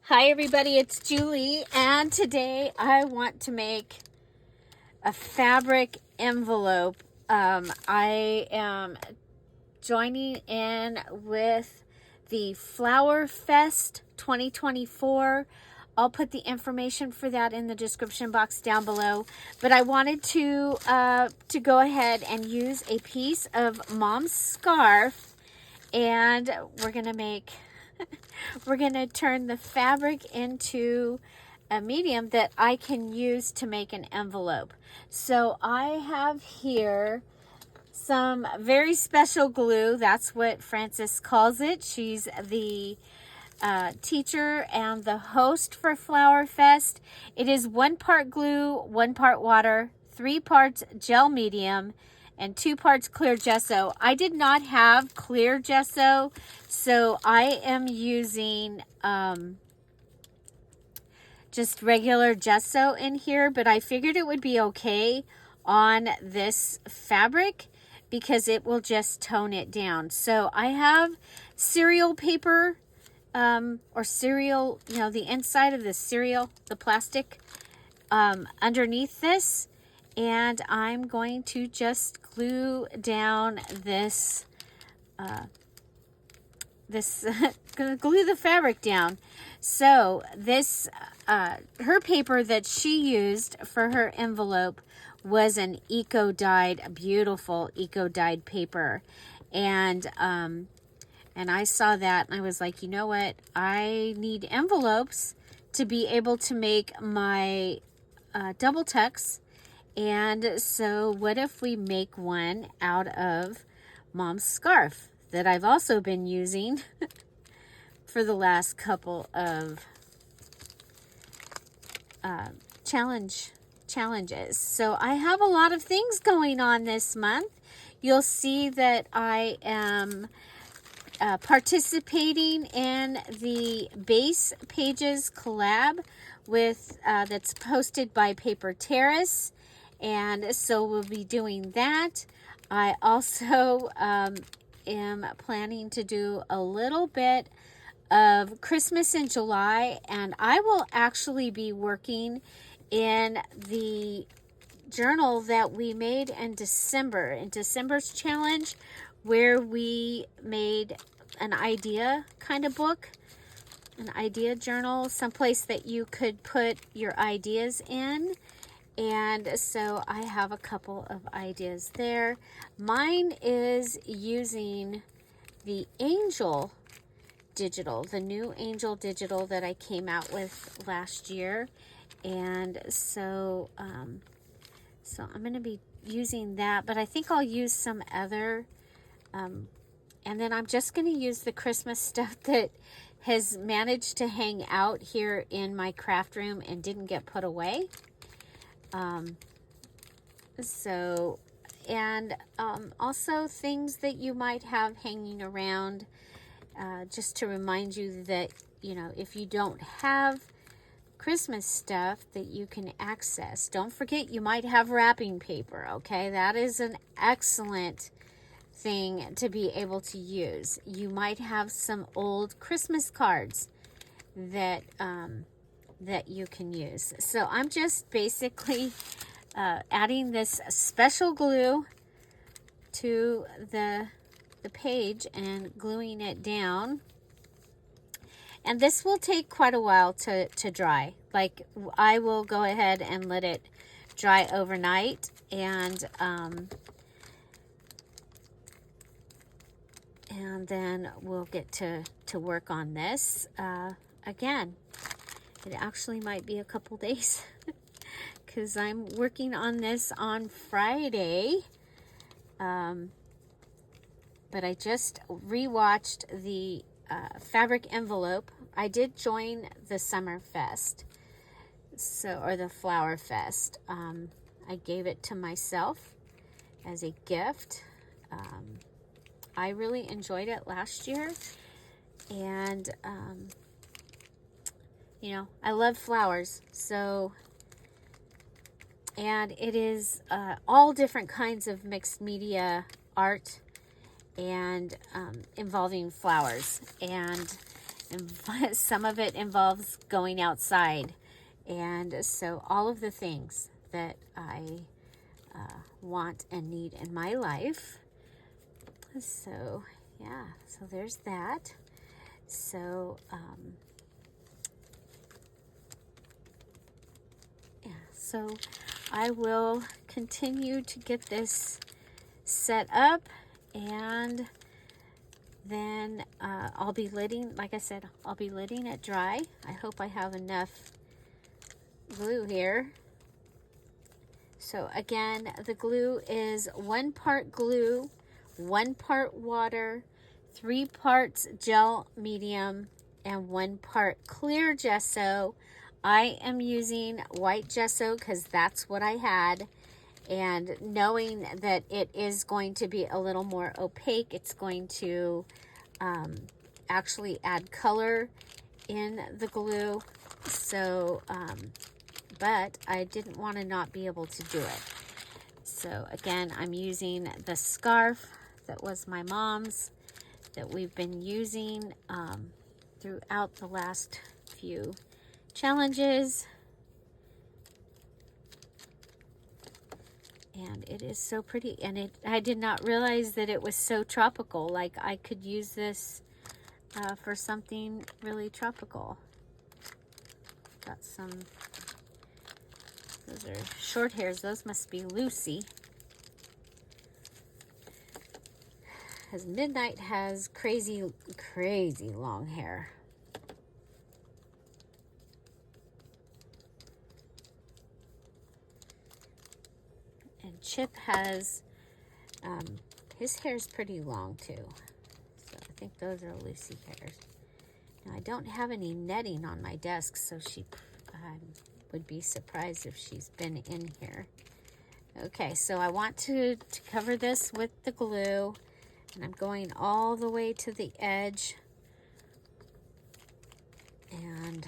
Hi everybody, it's Julie, and today I want to make a fabric envelope. I am joining in with the Flower Fest 2024. I'll put the information for that in the description box down below. But I wanted to go ahead and use a piece of Mom's scarf, and we're gonna make we're going to turn the fabric into a medium that I can use to make an envelope. So I have here some very special glue. That's what Frances calls it. She's the teacher and the host for Flower Fest. It is 1 part glue, 1 part water, 3 parts gel medium, and 2 parts clear gesso. I did not have clear gesso, so I am using just regular gesso in here, but I figured it would be okay on this fabric because it will just tone it down. So I have cereal paper, or cereal, the inside of the cereal, the plastic, underneath this. And I'm going to just glue down this, gonna glue the fabric down. So this, her paper that she used for her envelope was an eco-dyed, beautiful eco-dyed paper. And I saw that and I was like, you know what? I need envelopes to be able to make my double tucks. And so what if we make one out of Mom's scarf that I've also been using for the last couple of challenges. So I have a lot of things going on this month. You'll see that I am participating in the Base Pages collab with that's posted by Paper Terrace. And so we'll be doing that. I also am planning to do a little bit of Christmas in July, and I will actually be working in the journal that we made in December's challenge, where we made an idea kind of book, an idea journal, someplace that you could put your ideas in. And so I have a couple of ideas there. Mine is using the Angel Digital, the new Angel Digital that I came out with last year. And so, so I'm going to be using that, but I think I'll use some other, and then I'm just going to use the Christmas stuff that has managed to hang out here in my craft room and didn't get put away. Also things that you might have hanging around, just to remind you that, if you don't have Christmas stuff that you can access. Don't forget, you might have wrapping paper, okay? That is an excellent thing to be able to use. You might have some old Christmas cards that you can use. So I'm just basically adding this special glue to the page and gluing it down. And this will take quite a while to dry. Like, I will go ahead and let it dry overnight, and then we'll get to work on this again. It actually might be a couple days because I'm working on this on Friday. But I just rewatched the fabric envelope. I did join the Summer Fest, or the Flower Fest. I gave it to myself as a gift. I really enjoyed it last year, and I love flowers, so, and it is all different kinds of mixed media art and involving flowers. And some of it involves going outside. And so all of the things that I want and need in my life. So yeah, so there's that. So yeah, so I will continue to get this set up, and then I'll be letting, like I said, I'll be letting it dry. I hope I have enough glue here. So again, the glue is 1 part glue, 1 part water, 3 parts gel medium, and 1 part clear gesso. I am using white gesso because that's what I had. And knowing that it is going to be a little more opaque, it's going to actually add color in the glue. So, but I didn't want to not be able to do it. So again, I'm using the scarf that was my mom's that we've been using throughout the last few challenges. And it is so pretty, and I did not realize that it was so tropical. Like I could use this for something really tropical. Got some, those are short hairs, those must be Lucy. Because Midnight has crazy long hair. And Chip has, his hair is pretty long too. So I think those are Lucy hairs. Now I don't have any netting on my desk, so she would be surprised if she's been in here. Okay, so I want to cover this with the glue, and I'm going all the way to the edge. And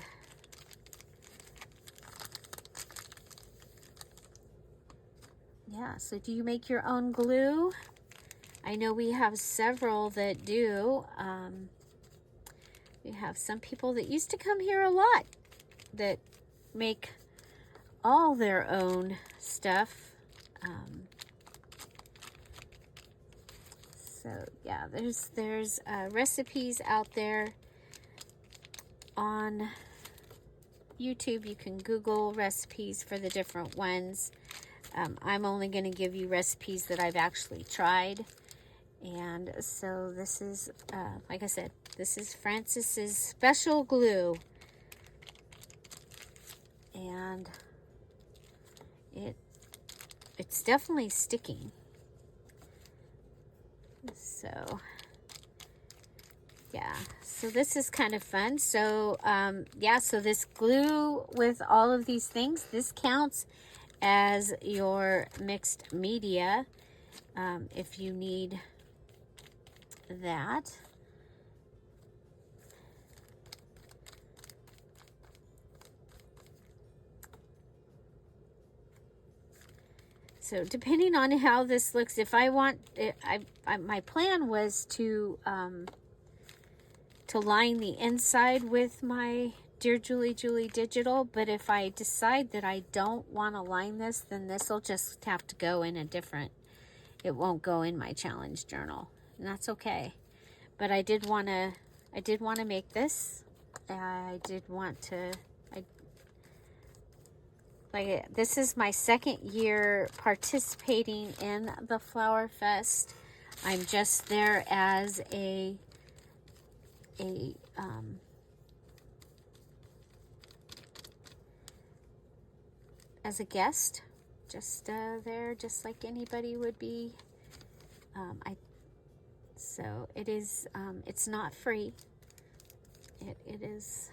yeah, so do you make your own glue? I know we have several that do. We have some people that used to come here a lot that make all their own stuff. So yeah, there's recipes out there on YouTube. You can Google recipes for the different ones. I'm only going to give you recipes that I've actually tried. And so this is, like I said, this is Francis's special glue. And it's definitely sticking. So yeah, so this is kind of fun. So yeah, so this glue with all of these things, this counts as your mixed media if you need that. So depending on how this looks, if I want, my plan was to line the inside with my Dear Julie Julie Digital, but if I decide that I don't want to line this, then this will just have to go in a different, it won't go in my challenge journal, and that's okay. But I did want to make this. I did want to, this is my second year participating in the Flower Fest. I'm just there as as a guest, just there, just like anybody would be. So it is, it's not free. It is,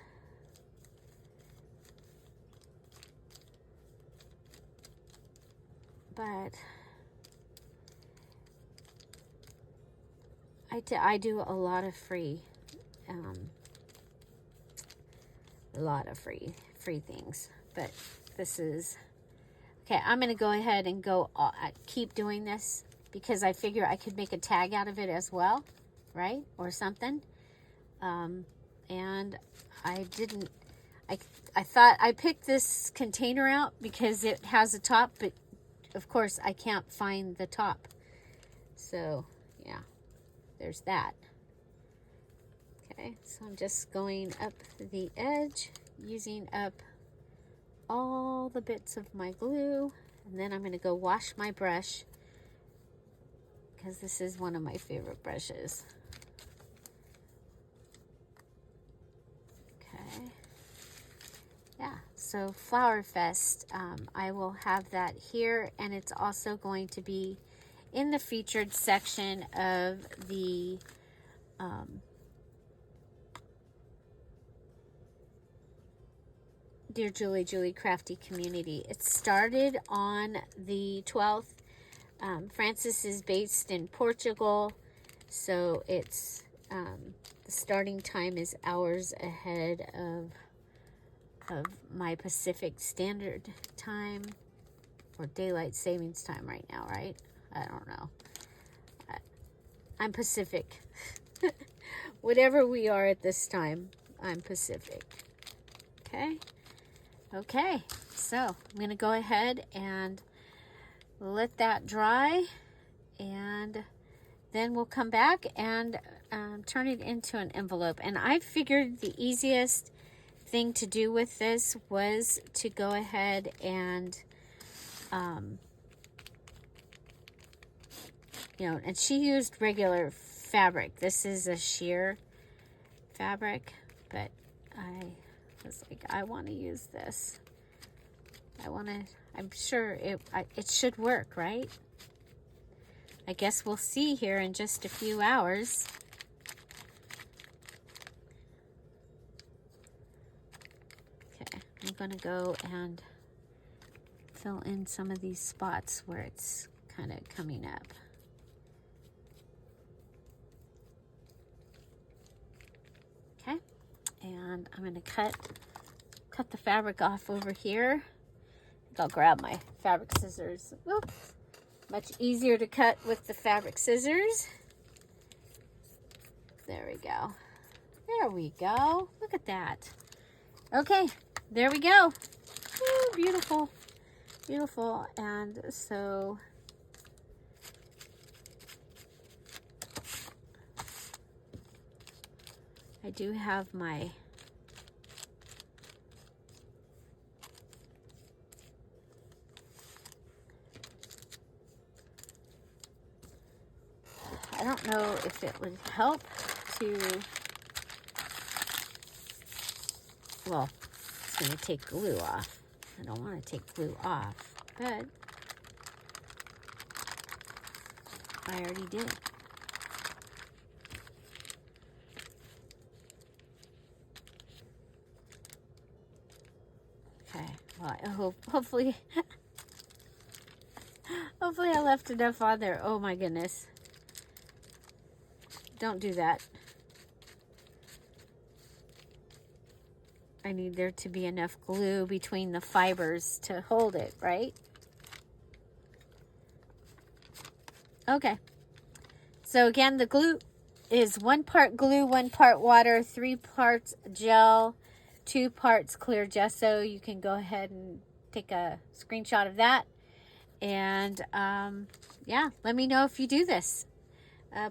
but I do a lot of free, free things. But this is okay. I'm gonna go ahead and keep doing this because I figure I could make a tag out of it as well, right, or something. and I didn't, I thought I picked this container out because it has a top, but of course I can't find the top. So yeah, there's that. Okay, so I'm just going up the edge, using up all the bits of my glue, and then I'm going to go wash my brush because this is one of my favorite brushes. Okay, yeah, so Flower Fest, I will have that here, and it's also going to be in the featured section of the Dear Julie Crafty community. It started on the 12th. Francis is based in Portugal, so it's the starting time is hours ahead of my Pacific Standard Time, or Daylight Savings Time right now, right? I don't know. I'm Pacific. Whatever we are at this time, I'm Pacific. Okay? Okay, so I'm going to go ahead and let that dry, and then we'll come back and turn it into an envelope. And I figured the easiest thing to do with this was to go ahead and, you know, and she used regular fabric. This is a sheer fabric, but I was like, I want to use this. I'm sure it should work, right? I guess we'll see here in just a few hours. Okay, I'm going to go and fill in some of these spots where it's kind of coming up. Okay, and I'm going to cut the fabric off over here. I'll grab my fabric scissors. Oops. Much easier to cut with the fabric scissors. There we go. There we go. Look at that. Okay, there we go. Ooh, beautiful. Beautiful. And so I do have my I don't know if it would help to, well, it's going to take glue off. I don't want to take glue off, but I already did. Okay, well, hopefully, hopefully I left enough on there. Oh my goodness. Don't do that. I need there to be enough glue between the fibers to hold it, right? Okay. So again, the glue is 1 part glue, 1 part water, 3 parts gel, 2 parts clear gesso. You can go ahead and take a screenshot of that. And yeah, let me know if you do this.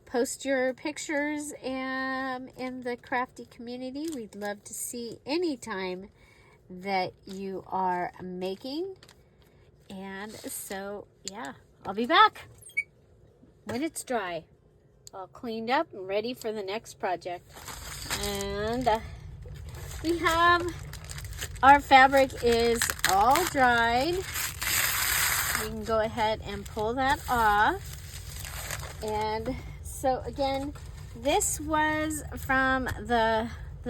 Post your pictures in the crafty community. We'd love to see anytime that you are making. And so, yeah, I'll be back when it's dry, all cleaned up and ready for the next project. And we have our fabric is all dried. We can go ahead and pull that off. And so again, this was from the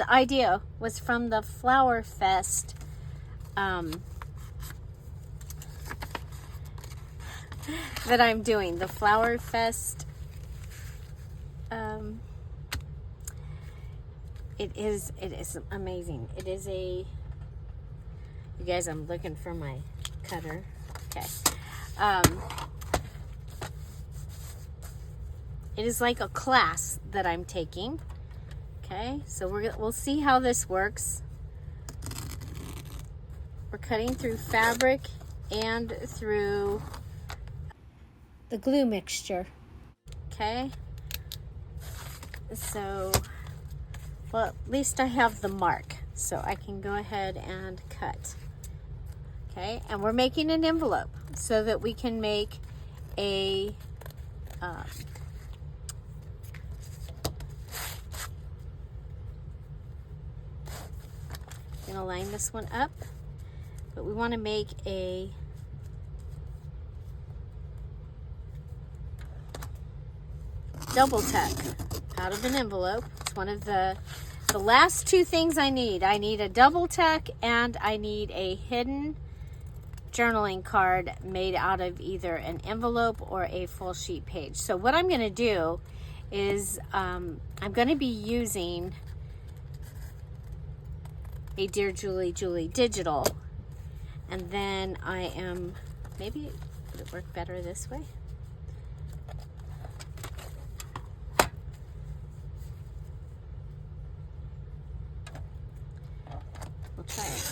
idea was from the Flower Fest that I'm doing. The Flower Fest, it is amazing. It is a, you guys, I'm looking for my cutter. Okay. It is like a class that I'm taking. Okay, so we'll see how this works. We're cutting through fabric and through the glue mixture. Okay, so, well, at least I have the mark, so I can go ahead and cut. Okay, and we're making an envelope so that we can make a I'm gonna line this one up, but we want to make a double tuck out of an envelope. It's one of the last two things I need. I need a double tuck and I need a hidden journaling card made out of either an envelope or a full sheet page. So what I'm going to do is I'm going to be using a Dear Julie Julie digital, and then I am, maybe would it work better this way? We'll try it.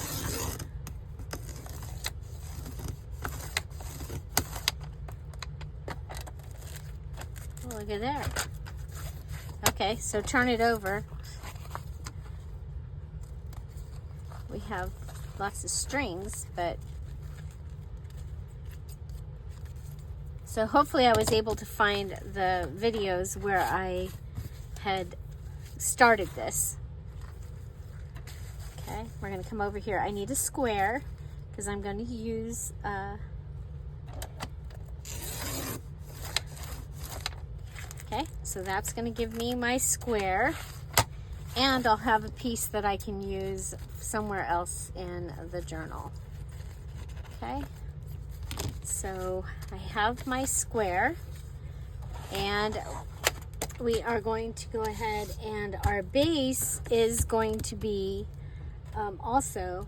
Oh, look at there. Okay, so turn it over. We have lots of strings, but so hopefully I was able to find the videos where I had started this. Okay, we're going to come over here. I need a square because I'm going to use okay, so that's going to give me my square, and I'll have a piece that I can use somewhere else in the journal. Okay, so I have my square, and we are going to go ahead, and our base is going to be also,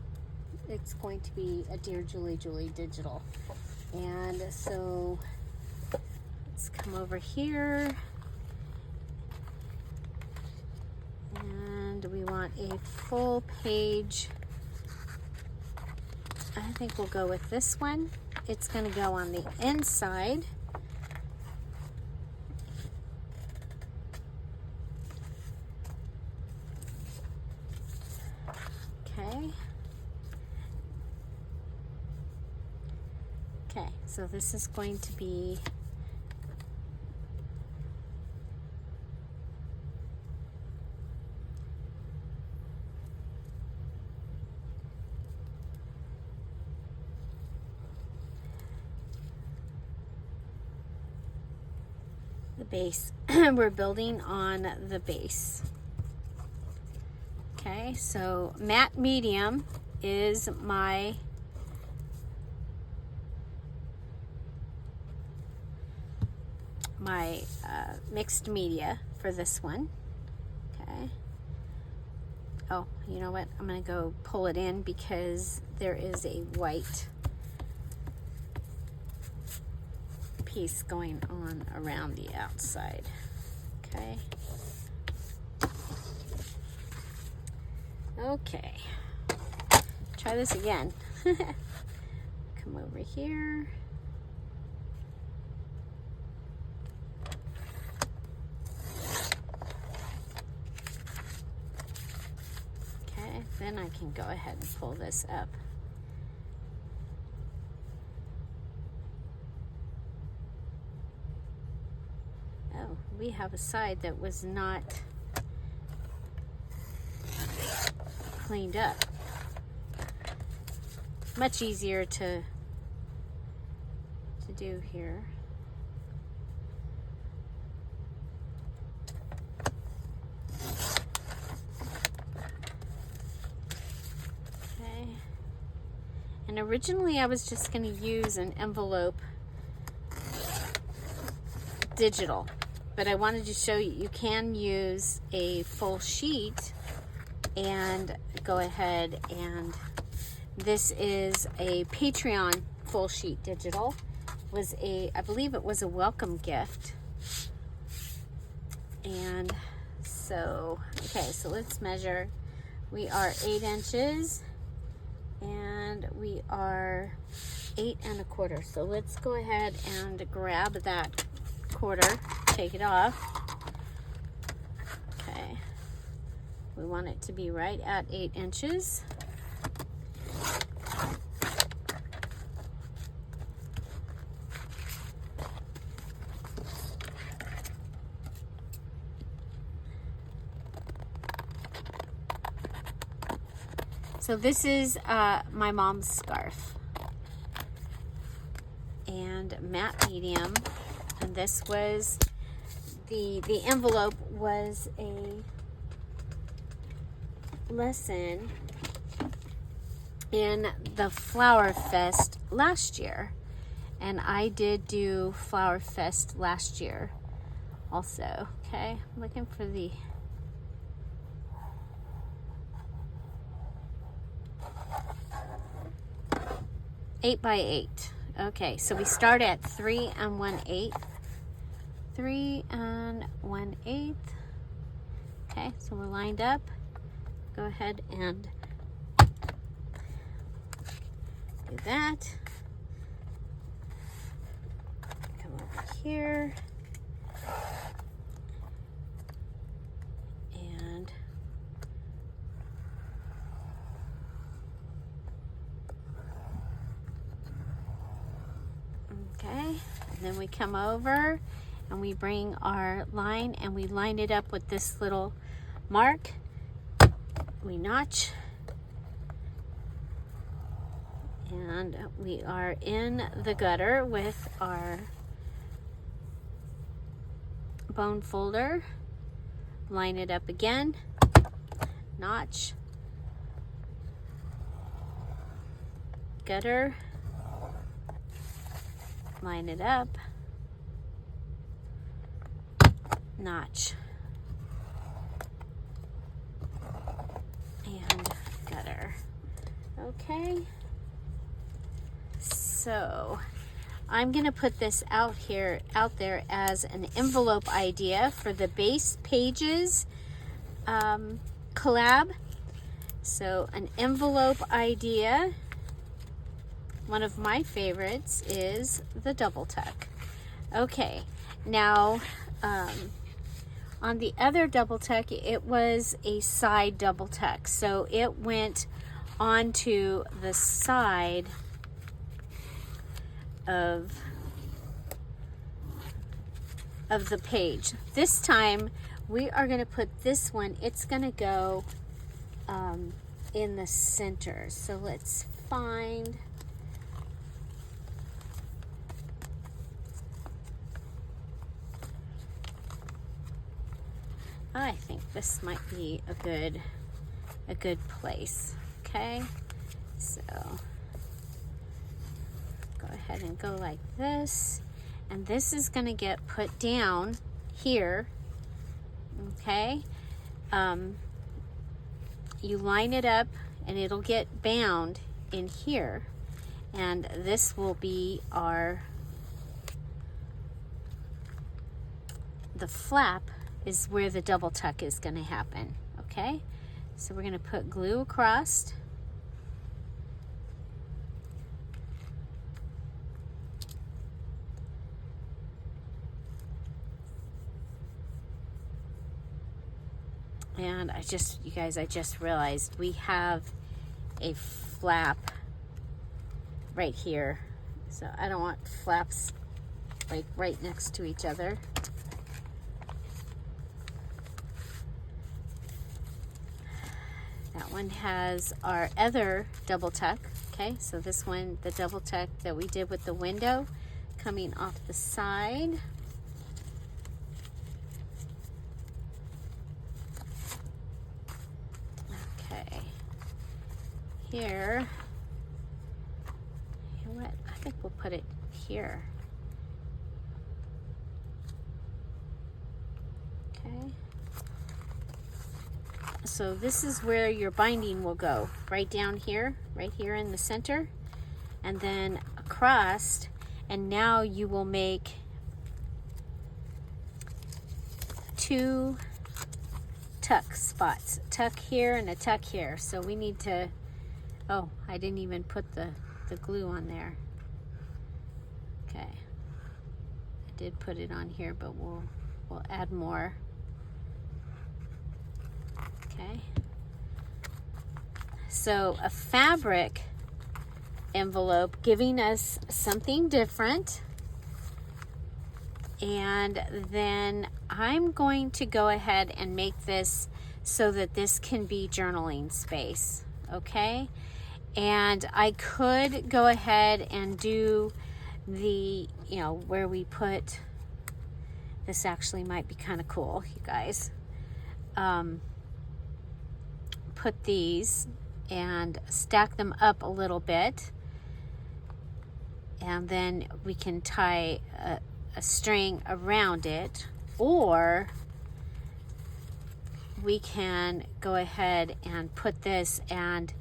it's going to be a Dear Julie Julie digital. And so let's come over here, and we want a full page. I think we'll go with this one. It's going to go on the inside. Okay. Okay, so this is going to be the base. We're building on the base. Okay, so matte medium is my mixed media for this one. Okay. Oh, you know what? I'm going to go pull it in because there is a white piece going on around the outside. Okay. Okay. Try this again. Come over here. Okay, then I can go ahead and pull this up. Oh, we have a side that was not cleaned up. Much easier to do here. Okay. And originally I was just going to use an envelope digital, but I wanted to show you you can use a full sheet and go ahead, and this is a Patreon full sheet digital. Was a, I believe it was a welcome gift, and So, okay, so let's measure. We are 8 inches and we are 8 1/4. So let's go ahead and grab that quarter, take it off. Okay, we want it to be right at 8 inches. So this is my mom's scarf, and matte medium, and this was the envelope was a lesson in the Flower Fest last year, and I did do Flower Fest last year also. Okay, I'm looking for the 8 by 8. Okay, so we start at 3 1/8. 3 1/8. Okay, so we're lined up. Go ahead and do that. Come over here. And okay, and then we come over and we bring our line and we line it up with this little mark. We notch, and we are in the gutter with our bone folder. Line it up again, notch, gutter, line it up, notch, and gutter. Okay, so I'm gonna put this out there as an envelope idea for the base pages collab. So an envelope idea, one of my favorites is the double tuck. Okay, now on the other double tuck, it was a side double tuck, so it went onto the side of the page. This time we are going to put this one, it's going to go in the center. So let's find, I think this might be a good place. Okay, so go ahead and go like this, and this is going to get put down here. Okay, you line it up and it'll get bound in here, and this will be the flap is where the double tuck is going to happen. Okay, so we're going to put glue across. And I just realized we have a flap right here. So I don't want flaps like right next to each other. That one has our other double tuck. Okay, so this one, the double tuck that we did with the window coming off the side. Okay, here, you know what, I think we'll put it here. Okay, so this is where your binding will go, right down here, right here in the center, and then across, and now you will make two tuck spots. Tuck here and a tuck here. So we need to, oh, I didn't even put the glue on there. Okay. I did put it on here, but we'll add more. Okay. So a fabric envelope giving us something different. And then I'm going to go ahead and make this so that this can be journaling space, okay? And I could go ahead and do the, you know, where we put, this actually might be kind of cool, you guys. Put these and stack them up a little bit. And then we can tie a string around it, or we can go ahead and put this and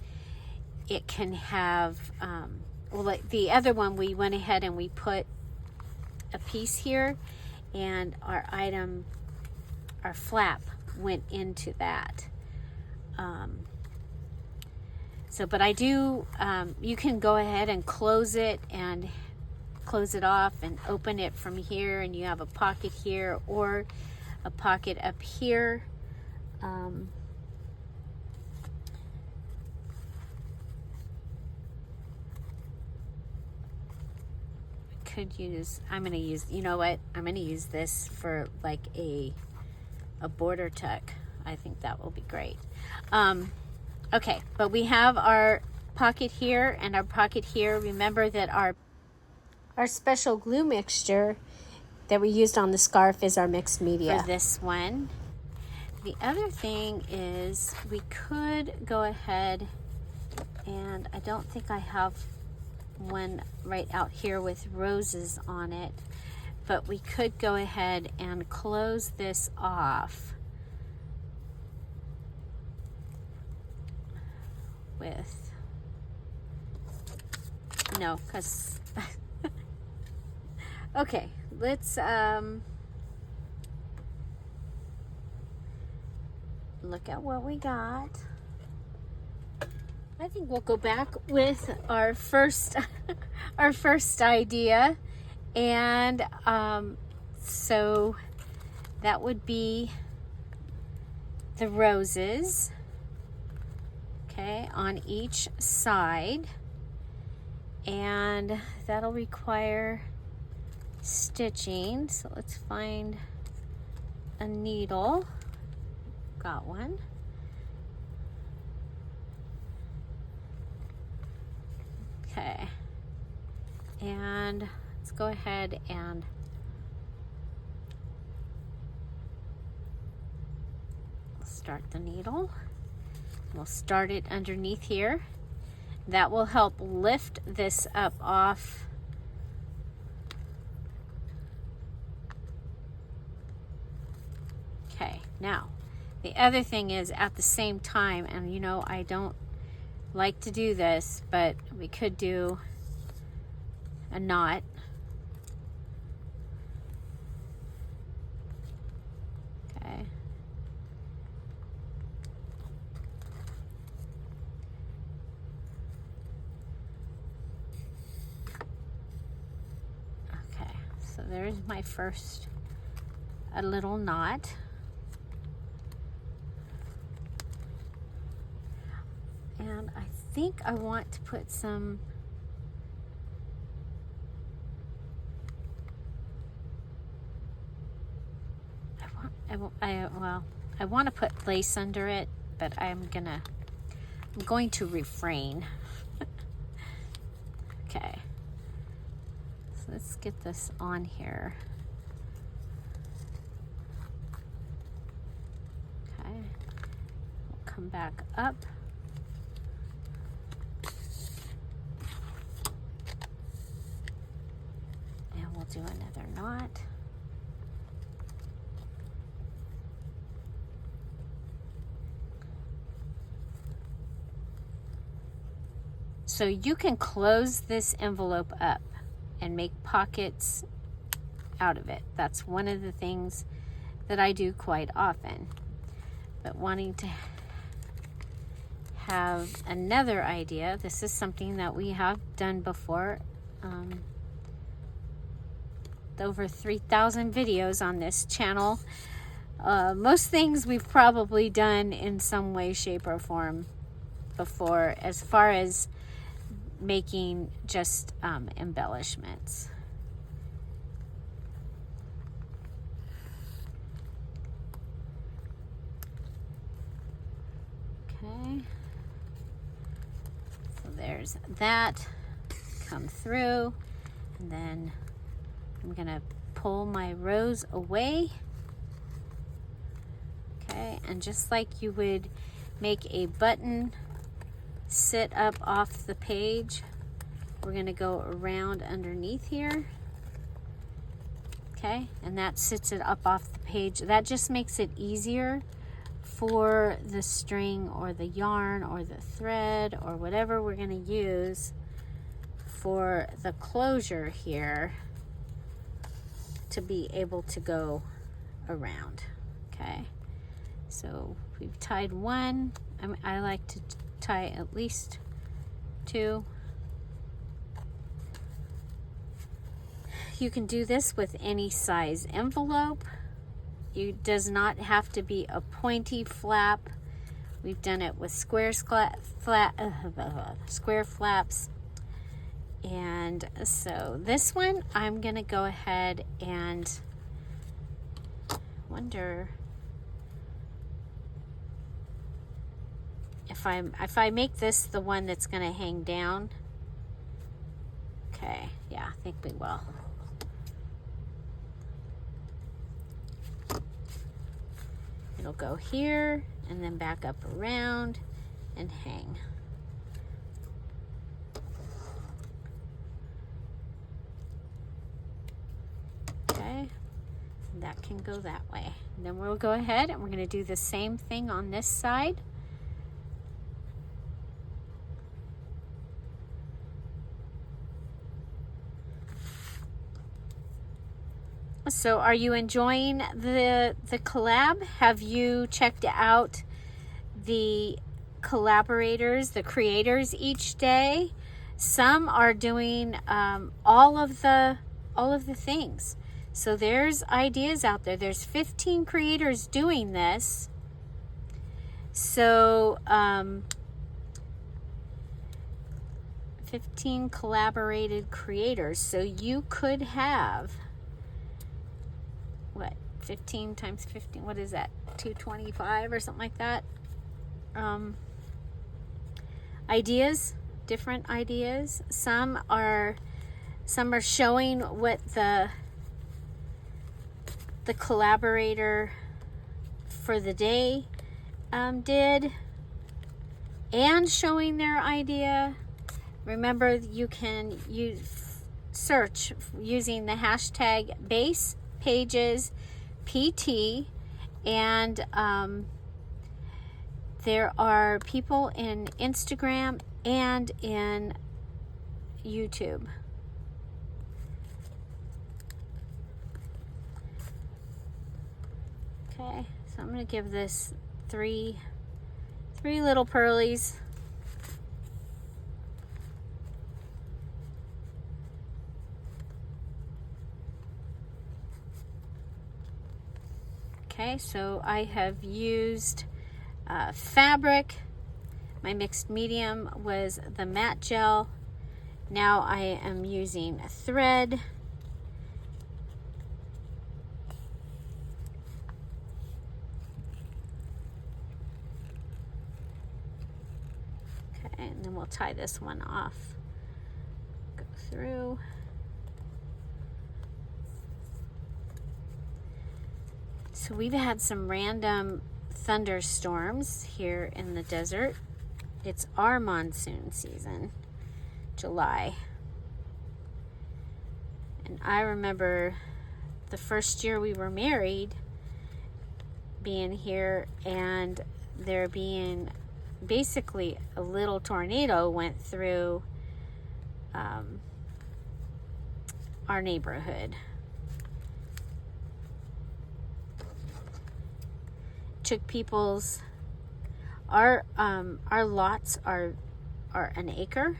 it can have, well, like the other one, we went ahead and we put a piece here and our item, our flap went into that. So, but I do, you can go ahead and close it and close it off and open it from here, and you have a pocket here or a pocket up here. Could use, I'm going to use, you know what, I'm going to use this for like a border tuck. I think that will be great. Okay, but we have our pocket here and our pocket here. Remember that our special glue mixture that we used on the scarf is our mixed media for this one. The other thing is we could go ahead, and I don't think I have one right out here with roses on it, but we could go ahead and close this off with, no, because okay, let's look at what we got. I think we'll go back with our first our first idea, and so that would be the roses, okay, on each side, and that'll require stitching. So let's find a needle. Got one. Okay, and let's go ahead and start the needle. We'll start it underneath here. That will help lift this up off. Okay, now the other thing is, at the same time, and you know, I don't like to do this, but we could do a knot. Okay. Okay, so there's my first, a little knot. And I think I want to put some, I want to put lace under it, but I'm going to refrain. Okay, so let's get this on here. Okay, we'll come back up. Do another knot. So you can close this envelope up and make pockets out of it. That's one of the things that I do quite often. but wanting to have another idea. This is something that we have done before. Over 3,000 videos on this channel. Most things we've probably done in some way, shape, or form before, as far as making just embellishments. Okay, so there's that come through, and then I'm gonna pull my rows away. Okay, and just like you would make a button sit up off the page, we're gonna go around underneath here. Okay, and that sits it up off the page. That just makes it easier for the string or the yarn or the thread or whatever we're gonna use for the closure here to be able to go around. Okay, so we've tied one. I like to tie at least two. You can do this with any size envelope. It does not have to be a pointy flap. We've done it with square flaps. And so this one, I'm gonna go ahead and wonder if I make this the one that's gonna hang down. Okay, yeah, I think we will. It'll go here and then back up around and hang. Okay, and that can go that way. And then we'll go ahead and we're going to do the same thing on this side. So are you enjoying the collab? Have you checked out the collaborators, the creators each day? Some are doing all of the things. So there's ideas out there. There's 15 creators doing this. So 15 collaborated creators. So you could have, what, 15 times 15, what is that, 225 or something like that? Ideas, different ideas. Some are showing what the collaborator for the day did, and showing their idea. Remember, you can search using the hashtag base pages PT, and there are people in Instagram and in YouTube. Okay, so I'm going to give this three little purlies. Okay, so I have used fabric. My mixed medium was the matte gel. Now I am using a thread. Okay, and then we'll tie this one off. Go through. So we've had some random thunderstorms here in the desert. It's our monsoon season, July. And I remember the first year we were married being here and there being basically a little tornado went through our neighborhood. took people's, our lots are an acre,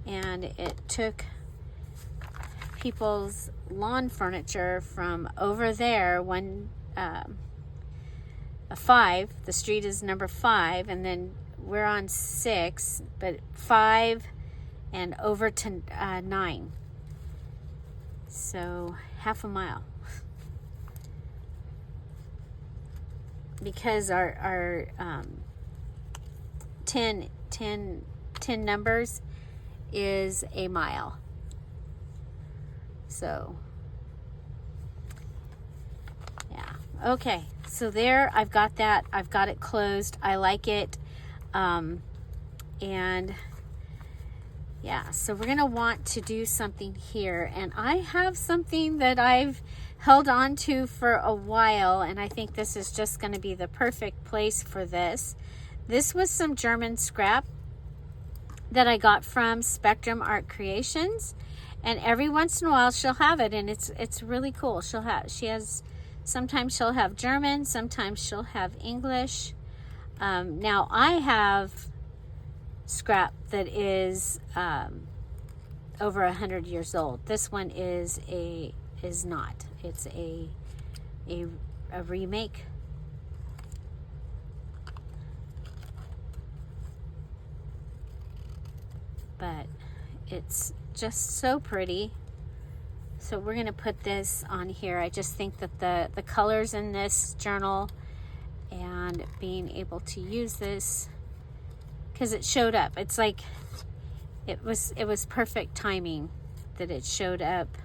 and it took people's lawn furniture from over there, a 5, the street is number 5, and then we're on 6, but 5 and over to 9, so half a mile, because our 10 numbers is a mile. So yeah, okay, so there, I've got that, I've got it closed. I like it. And yeah, so we're gonna want to do something here, and I have something that I've held on to for a while, and I think this is just going to be the perfect place for this. This was some German scrap that I got from Spectrum Art Creations, and every once in a while she'll have it, and it's really cool. Sometimes she'll have German, sometimes she'll have English. Now I have scrap that is over 100 years old. This one is not. It's a remake. But it's just so pretty. So we're going to put this on here. I just think that the colors in this journal and being able to use this, because it showed up. It's like it was perfect timing that it showed up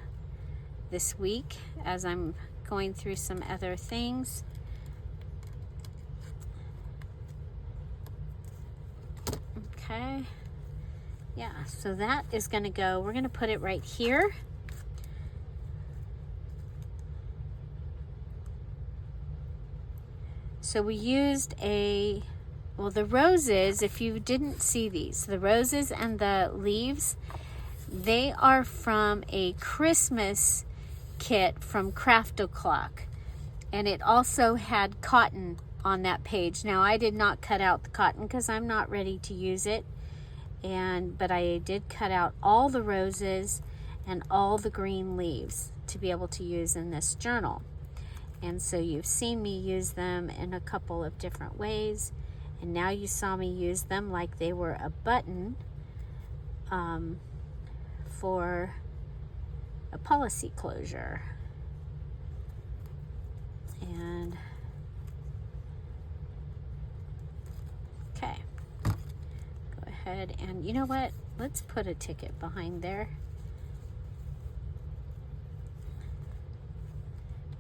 this week as I'm going through some other things. Okay. Yeah, so that is going to go. We're going to put it right here. So we used the roses, if you didn't see these, the roses and the leaves, they are from a Christmas kit from Craft-O-Clock. And it also had cotton on that page. Now, I did not cut out the cotton because I'm not ready to use it. But I did cut out all the roses and all the green leaves to be able to use in this journal. And so you've seen me use them in a couple of different ways. And now you saw me use them like they were a button for a policy closure. And okay, go ahead and, you know what? Let's put a ticket behind there.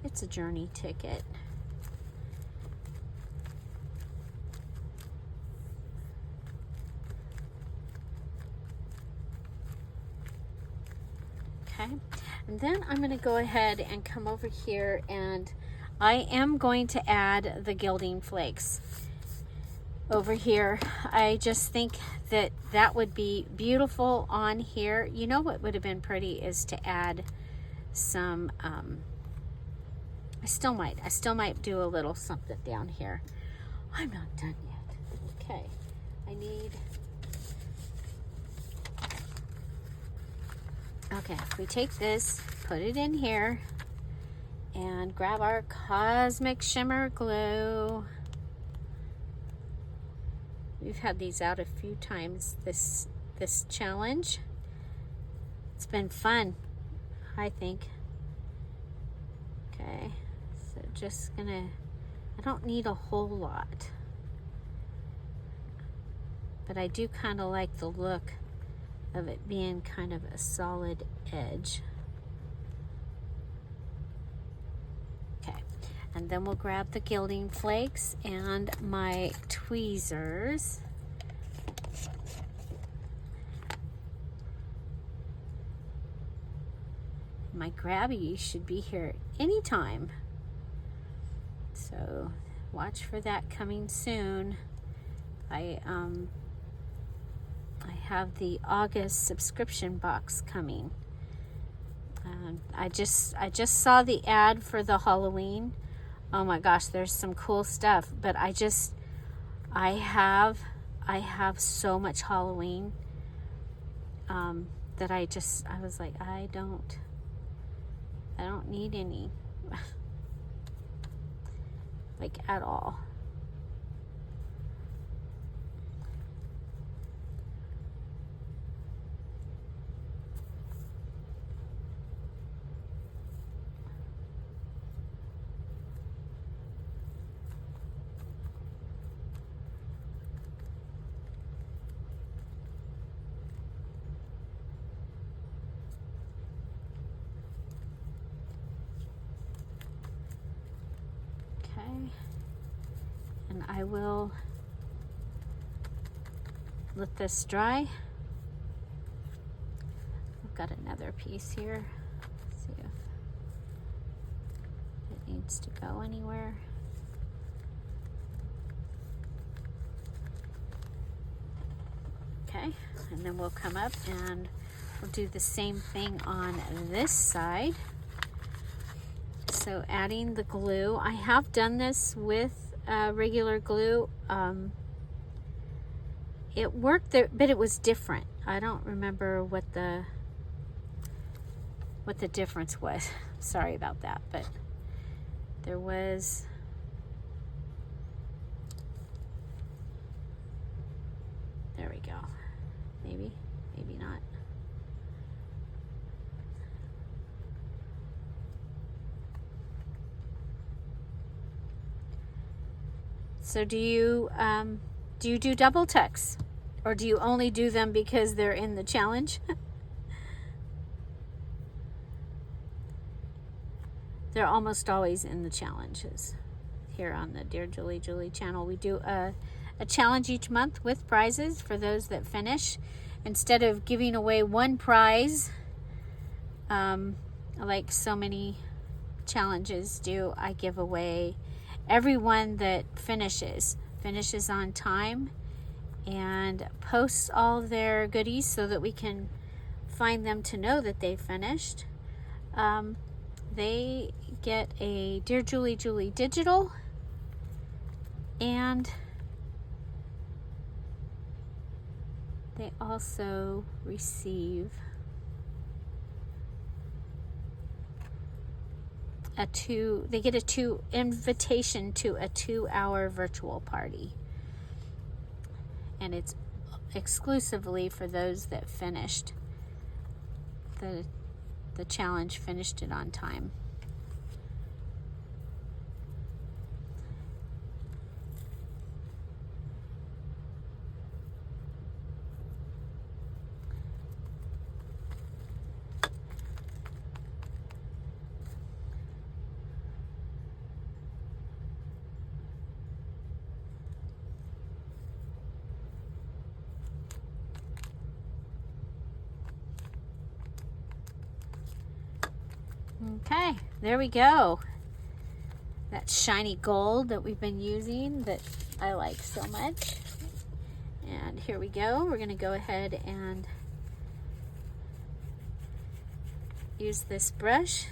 It's a journey ticket. Okay, and then I'm going to go ahead and come over here, and I am going to add the gilding flakes over here. I just think that that would be beautiful on here. You know what would have been pretty is to add some I still might do a little something down here. I'm not done yet. Okay, okay, if we take this, put it in here, and grab our Cosmic Shimmer Glue. We've had these out a few times this challenge. It's been fun, I think. Okay, so just I don't need a whole lot, but I do kind of like the look of it being kind of a solid edge. Okay, and then we'll grab the gilding flakes and my tweezers. My grabby should be here anytime. So watch for that coming soon. I have the August subscription box coming. I just saw the ad for the Halloween Oh my gosh, there's some cool stuff, but I have so much Halloween that I was like, I don't need any like at all. And I will let this dry. I've got another piece here. Let's see if it needs to go anywhere. Okay, and then we'll come up and we'll do the same thing on this side. So adding the glue, I have done this with regular glue. It worked there, but it was different. I don't remember what the difference was. Sorry about that, but there was. There we go. Maybe not. So do you do double tucks, or do you only do them because they're in the challenge? They're almost always in the challenges. Here on the Dear Julie Julie channel, we do a challenge each month with prizes for those that finish. Instead of giving away one prize, like so many challenges do, I give away everyone that finishes on time and posts all their goodies so that we can find them to know that they finished. They get a Dear Julie Julie digital, and they also receive they get a invitation to a 2-hour virtual party. And it's exclusively for those that finished the challenge, finished it on time. Okay, there we go. That shiny gold that we've been using that I like so much. And here we go. We're going to go ahead and use this brush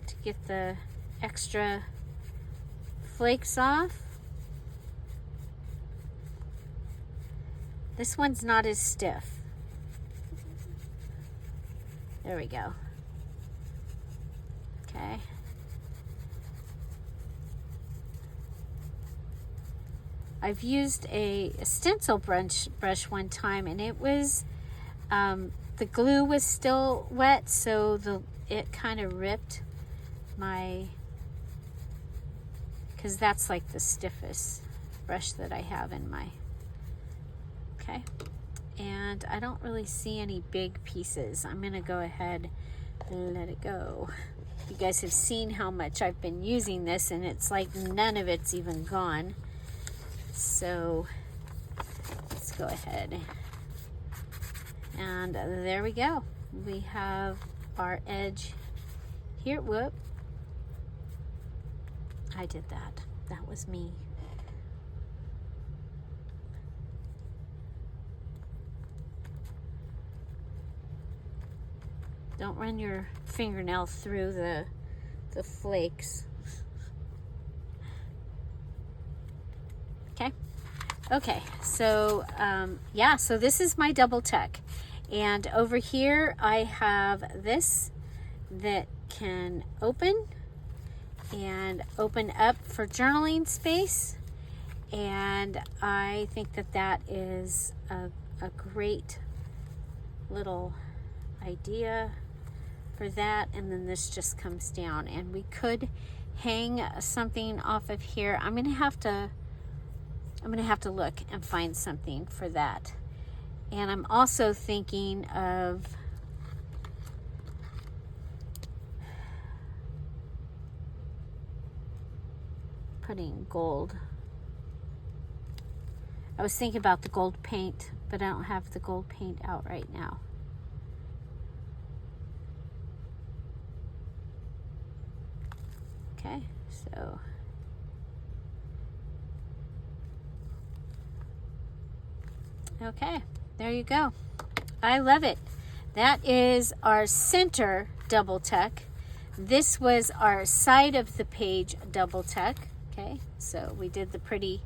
to get the extra flakes off. This one's not as stiff. There we go. Okay. I've used a stencil brush one time, and it was the glue was still wet, so it kind of ripped my, because that's like the stiffest brush that I have in my. Okay, and I don't really see any big pieces. I'm gonna go ahead and let it go. You guys have seen how much I've been using this, and it's like none of it's even gone. So let's go ahead. And there we go. We have our edge here. Whoop. I did that. That was me. Don't run your fingernail through the flakes. Okay, so yeah, so this is my double tuck. And over here I have this that can open and open up for journaling space. And I think that that is a great little idea for that. And then this just comes down, and we could hang something off of here. I'm gonna have to look and find something for that. And I'm also thinking of putting gold. I was thinking about the gold paint, but I don't have the gold paint out right now. Okay, so okay, there you go. I love it. That is our center double tuck. This was our side of the page double tuck. Okay, so we did the pretty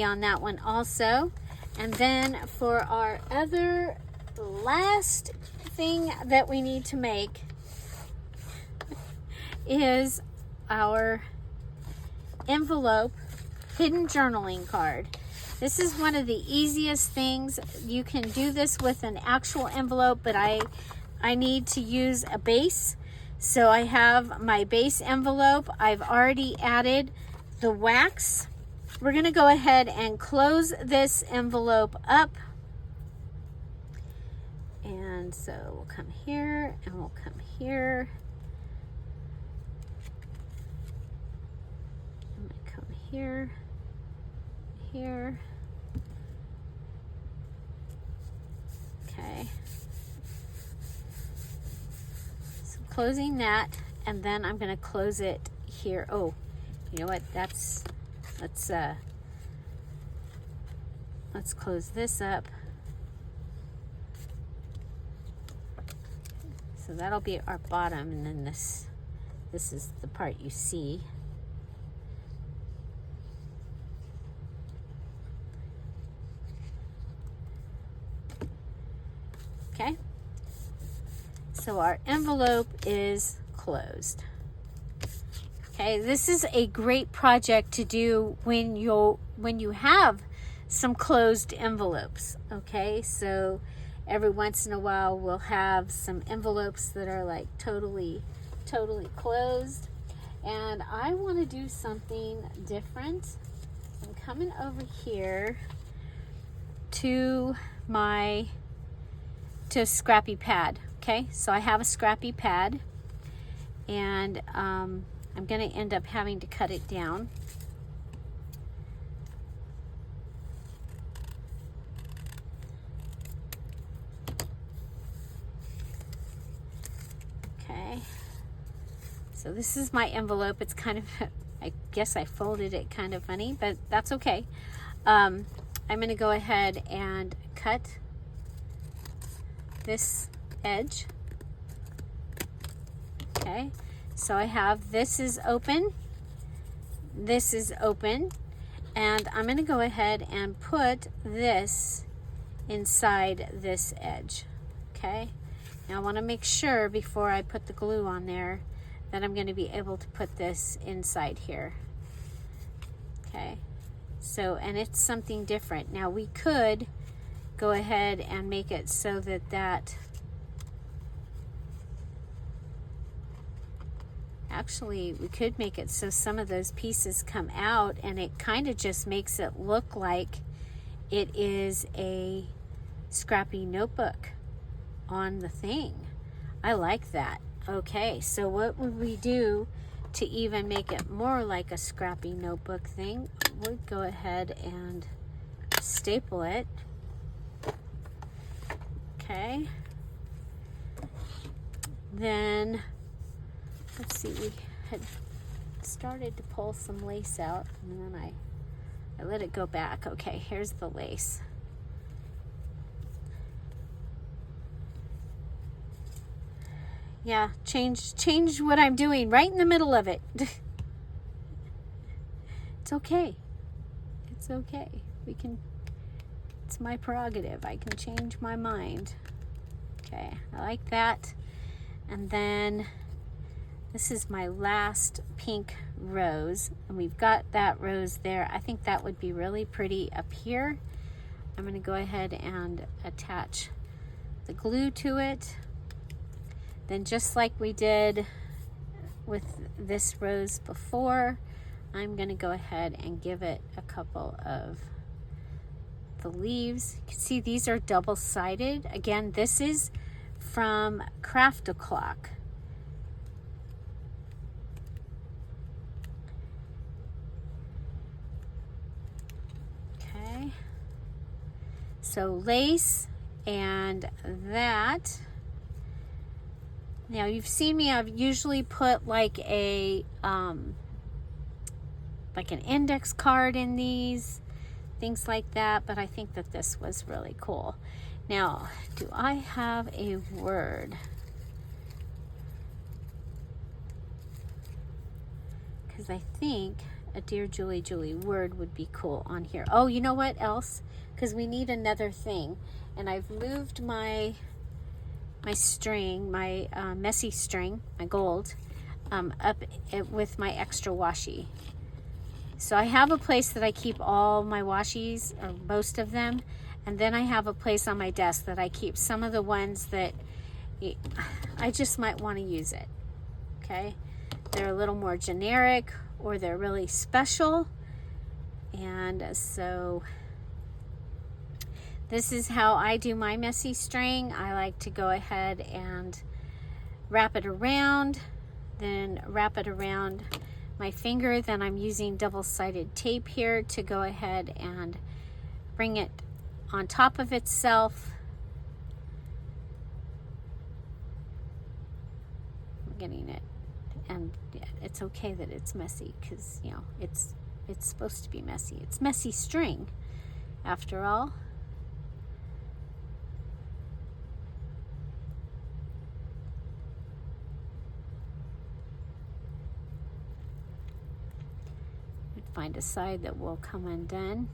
on that one also. And then for our other last thing that we need to make is our envelope hidden journaling card. This is one of the easiest things. You can do this with an actual envelope, but I need to use a base. So I have my base envelope. I've already added the wax. We're going to go ahead and close this envelope up. And so we'll come here and we'll come here. I'm going to come here, here. Okay. So closing that, and then I'm going to close it here. Oh, you know what? Let's close this up. So that'll be our bottom, and then this is the part you see. Okay. So our envelope is closed. Okay, this is a great project to do when you have some closed envelopes. Okay, so every once in a while we'll have some envelopes that are like totally closed, and I want to do something different. I'm coming over here to a scrappy pad. Okay, so I have a scrappy pad, and I'm going to end up having to cut it down. Okay, so this is my envelope. It's kind of, I guess I folded it kind of funny, but that's okay. I'm going to go ahead and cut this edge. Okay, so I have, this is open, and I'm going to go ahead and put this inside this edge. Okay, now I want to make sure before I put the glue on there that I'm going to be able to put this inside here. Okay, so, and it's something different. Now we could go ahead and make it so that actually we could make it so some of those pieces come out, and it kind of just makes it look like it is a scrappy notebook on the thing. I like that. Okay, so what would we do to even make it more like a scrappy notebook thing? We'll go ahead and staple it. Okay, then let's see, we had started to pull some lace out, and then I let it go back. Okay, here's the lace. Yeah, change what I'm doing right in the middle of it. It's okay. It's okay. It's my prerogative. I can change my mind. Okay, I like that. And then this is my last pink rose, and we've got that rose there. I think that would be really pretty up here. I'm going to go ahead and attach the glue to it. Then just like we did with this rose before, I'm going to go ahead and give it a couple of the leaves. You can see these are double-sided. Again, this is from Craft-A-Clock. Okay. So lace and that. Now you've seen me, I've usually put like a like an index card in these, things like that, but I think that this was really cool. Now, do I have a word? Because I think a Dear Julie Julie word would be cool on here. Oh, you know what else? Because we need another thing. And I've moved my string, my messy string, my gold, up with my extra washi. So I have a place that I keep all my washies, or most of them, and then I have a place on my desk that I keep some of the ones that I just might want to use it. Okay, they're a little more generic, or they're really special, and so this is how I do my messy string. I like to go ahead and wrap it around, then wrap it around my finger. Then I'm using double-sided tape here to go ahead and bring it on top of itself. I'm getting it, and it's okay that it's messy, because you know it's supposed to be messy. It's messy string after all. Find a side that will come undone.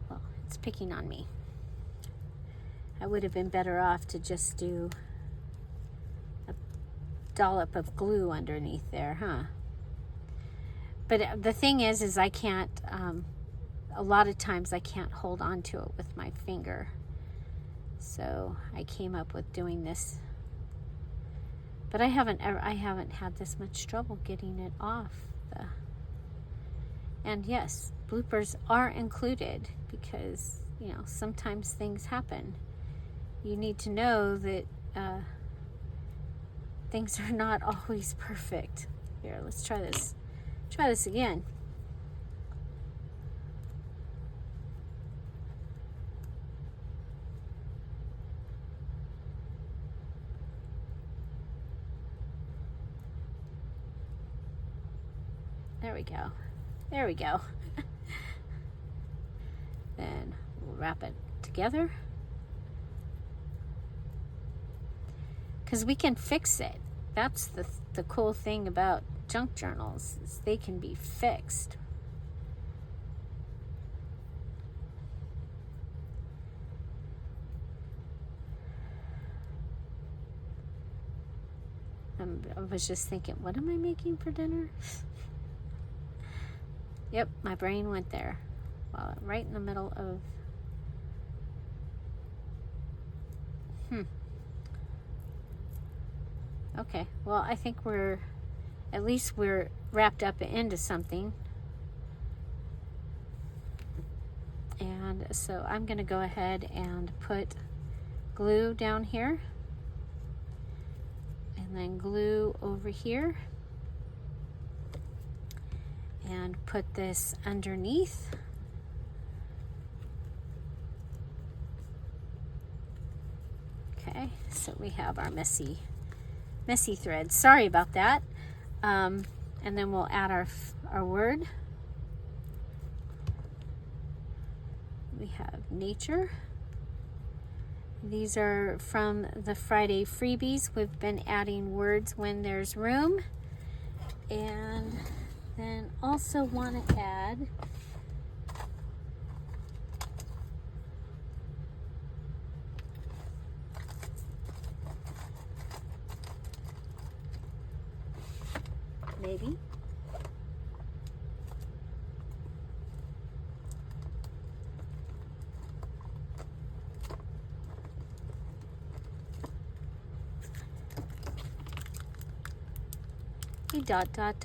Well, it's picking on me. I would have been better off to just do dollop of glue underneath there, huh? But the thing is I can't, a lot of times I can't hold on to it with my finger. So I came up with doing this. But I haven't had this much trouble getting it off. And yes, bloopers are included, because, you know, sometimes things happen. You need to know that things are not always perfect. Here, let's try this. Try this again. There we go. There we go. Then we'll wrap it together, because we can fix it. That's the cool thing about junk journals, is they can be fixed. I was just thinking, what am I making for dinner? Yep, my brain went there. Well, right in the middle of... Okay, well, I think at least we're wrapped up into something. And so I'm going to go ahead and put glue down here, and then glue over here, and put this underneath. Okay, so we have our messy thread. Sorry about that. And then we'll add our word. we have nature. These are from the Friday freebies. We've been adding words when there's room. And then also want to add maybe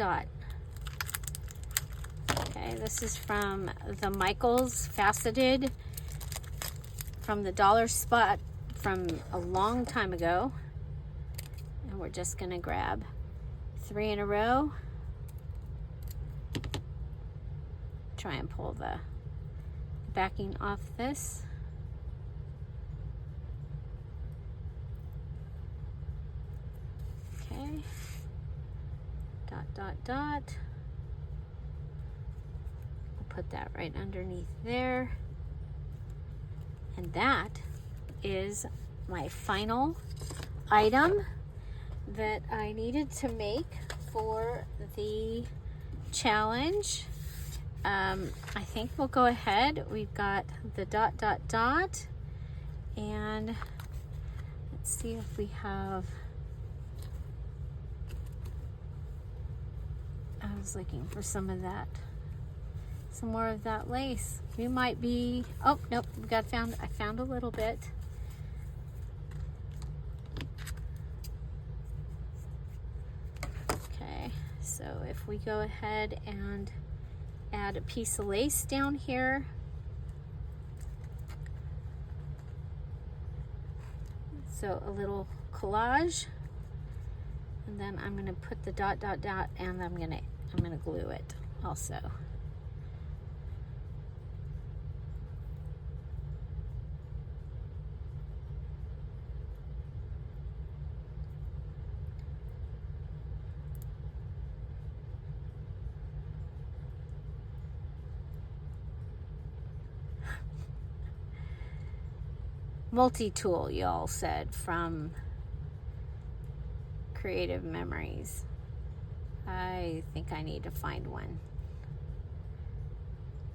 a ... Okay, this is from the Michaels faceted from the dollar spot from a long time ago. And we're just gonna grab 3 in a row. Try and pull the backing off this. Okay. ... We'll put that right underneath there. And that is my final item that I needed to make for the challenge. I think we'll go ahead. We've got the ... and let's see if we have... I was looking for some of that, some more of that lace. We might be, oh nope, I found a little bit. Okay, so if we go ahead and add a piece of lace down here, so a little collage, and then I'm going to put the ... and I'm going to glue it also. Multi-tool, y'all said, from Creative Memories. I think I need to find one.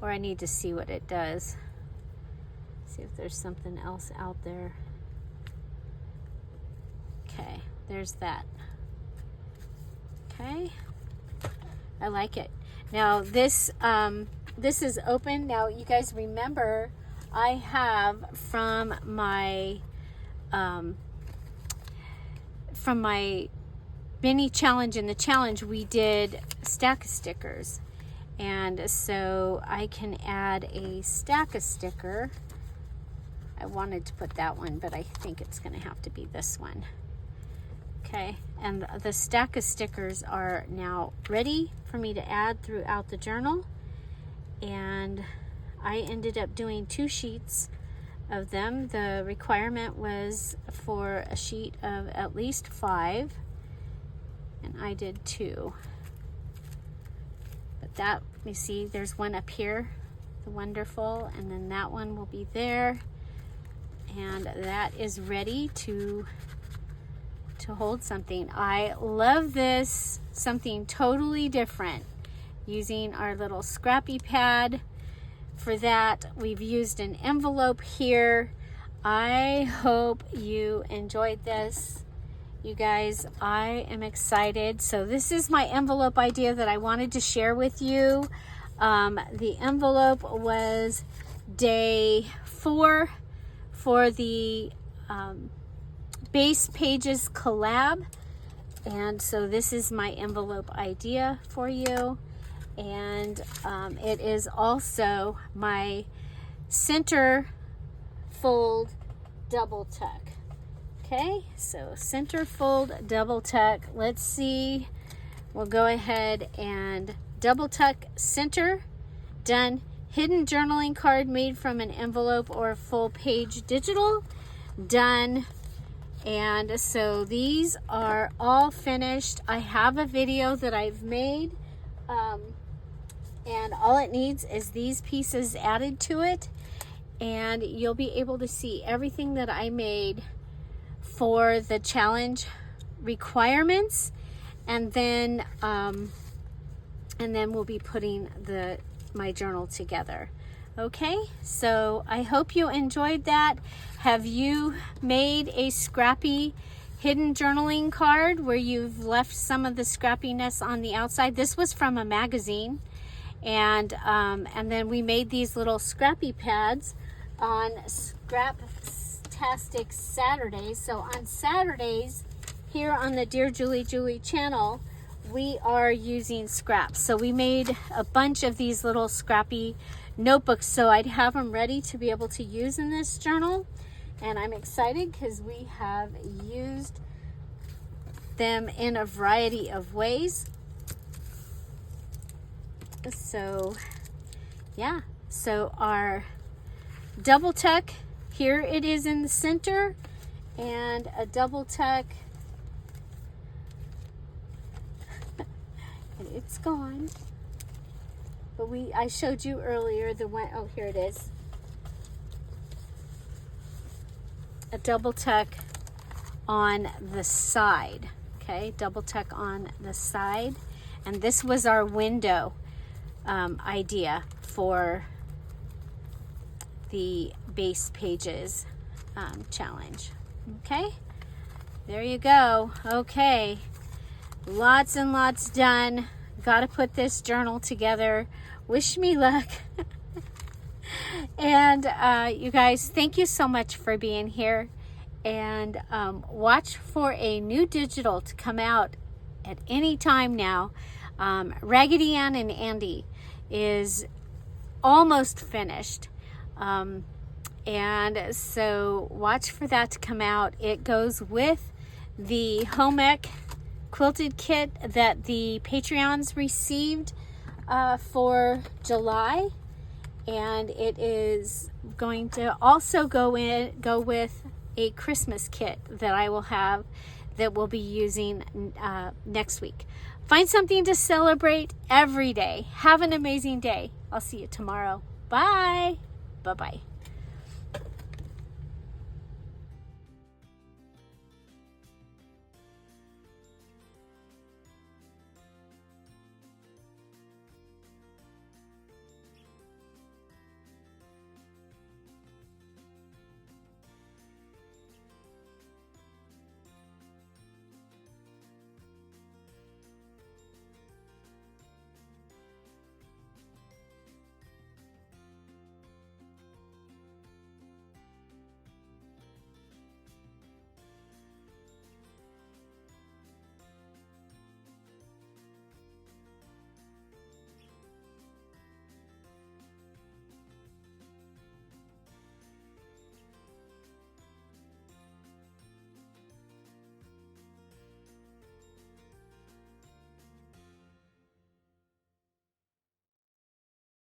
Or I need to see what it does. See if there's something else out there. Okay, there's that. Okay, I like it. Now this is open. Now you guys remember I have from my mini challenge. In the challenge we did stack of stickers, and so I can add a stack of sticker. I wanted to put that one, but I think it's going to have to be this one. Okay, and the stack of stickers are now ready for me to add throughout the journal, and I ended up doing 2 sheets of them. The requirement was for a sheet of at least 5, and I did 2. But that, you see, there's one up here, the wonderful, and then that one will be there, and that is ready to hold something. I love this, something totally different, using our little scrappy pad. For that, we've used an envelope here. I hope you enjoyed this. You guys, I am excited. So this is my envelope idea that I wanted to share with you. The envelope was day 4 for the Base Pages collab. And so this is my envelope idea for you. And it is also my center fold double tuck. Okay, so center fold double tuck. Let's see. We'll go ahead and double tuck center. Done. Hidden journaling card made from an envelope or full page digital. Done. And so these are all finished. I have a video that I've made. And all it needs is these pieces added to it, and you'll be able to see everything that I made for the challenge requirements, and then we'll be putting my journal together. Okay, so I hope you enjoyed that. Have you made a scrappy hidden journaling card where you've left some of the scrappiness on the outside? This was from a magazine, and then we made these little scrappy pads on Scraptastic Saturdays. So on Saturdays here on the Dear Julie Julie channel, we are using scraps. So we made a bunch of these little scrappy notebooks so I'd have them ready to be able to use in this journal. And I'm excited because we have used them in a variety of ways. So yeah, so our double tuck, here it is in the center, and a double tuck, and it's gone. But I showed you earlier the one, oh, here it is. A double tuck on the side, okay? Double tuck on the side. And this was our window idea for the base pages challenge. Okay, there you go. Okay, lots and lots done. Got to put this journal together. Wish me luck. And you guys, thank you so much for being here. And watch for a new digital to come out at any time now. Raggedy Ann and Andy is almost finished. And so watch for that to come out. It goes with the home ec quilted kit that the Patreons received for July, and it is going to also go with a Christmas kit that I will have that we'll be using next week. Find something to celebrate every day. Have an amazing day. I'll see you tomorrow. Bye. Bye-bye.